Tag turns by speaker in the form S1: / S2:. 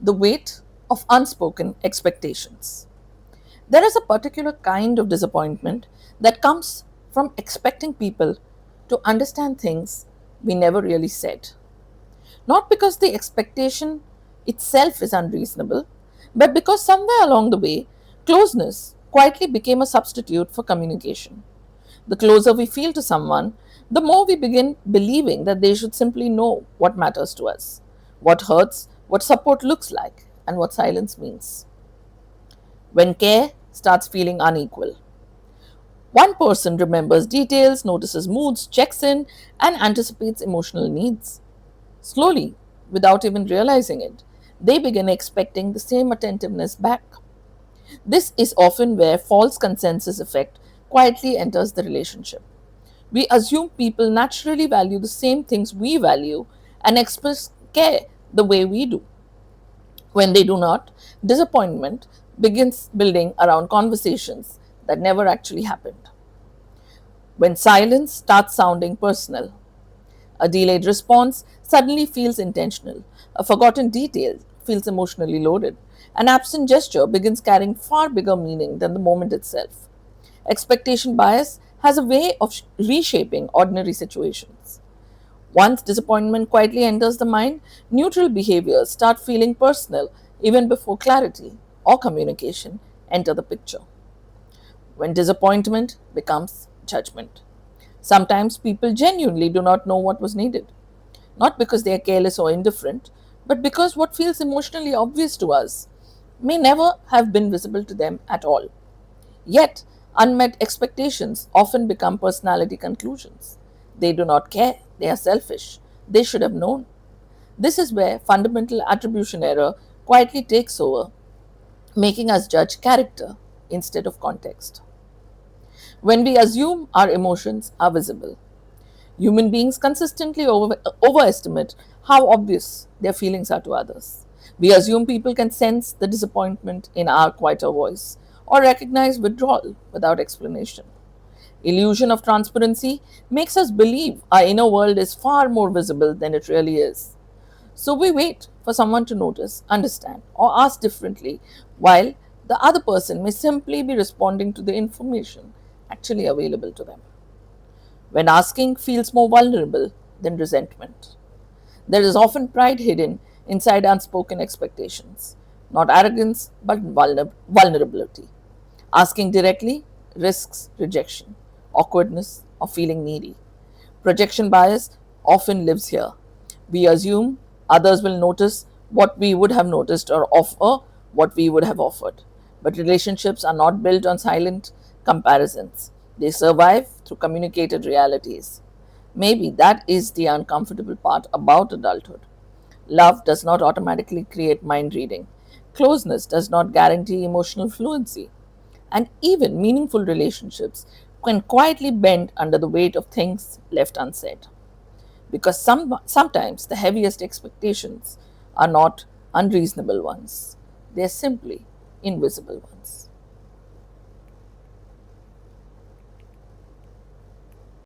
S1: the weight of unspoken expectations. There is a particular kind of disappointment that comes from expecting people to understand things we never really said. Not because the expectation itself is unreasonable, but because somewhere along the way, closeness quietly became a substitute for communication. The closer we feel to someone, the more we begin believing that they should simply know what matters to us, what hurts, what support looks like, and what silence means. When care starts feeling unequal, one person remembers details, notices moods, checks in, and anticipates emotional needs. Slowly, without even realizing it, they begin expecting the same attentiveness back. This is often where false consensus effect quietly enters the relationship. We assume people naturally value the same things we value and express care the way we do. When they do not, disappointment begins building around conversations that never actually happened. When silence starts sounding personal, a delayed response suddenly feels intentional, a forgotten detail feels emotionally loaded, an absent gesture begins carrying far bigger meaning than the moment itself. Expectation bias has a way of reshaping ordinary situations. Once disappointment quietly enters the mind, neutral behaviors start feeling personal even before clarity or communication enter the picture. When disappointment becomes judgment, sometimes people genuinely do not know what was needed, not because they are careless or indifferent, but because what feels emotionally obvious to us may never have been visible to them at all. Yet, unmet expectations often become personality conclusions. They do not care, they are selfish, they should have known. This is where fundamental attribution error quietly takes over, making us judge character instead of context. When we assume our emotions are visible, human beings consistently overestimate how obvious their feelings are to others. We assume people can sense the disappointment in our quieter voice or recognize withdrawal without explanation. Illusion of transparency makes us believe our inner world is far more visible than it really is. So we wait for someone to notice, understand, or ask differently, while the other person may simply be responding to the information actually available to them. When asking feels more vulnerable than resentment, there is often pride hidden inside unspoken expectations, not arrogance but vulnerability. Asking directly risks rejection, awkwardness, or feeling needy. Projection bias often lives here. We assume others will notice what we would have noticed or offer what we would have offered. But relationships are not built on silent comparisons, they survive through communicated realities. Maybe that is the uncomfortable part about adulthood. Love does not automatically create mind reading. Closeness does not guarantee emotional fluency. And even meaningful relationships can quietly bend under the weight of things left unsaid. Because sometimes the heaviest expectations are not unreasonable ones, they are simply invisible ones.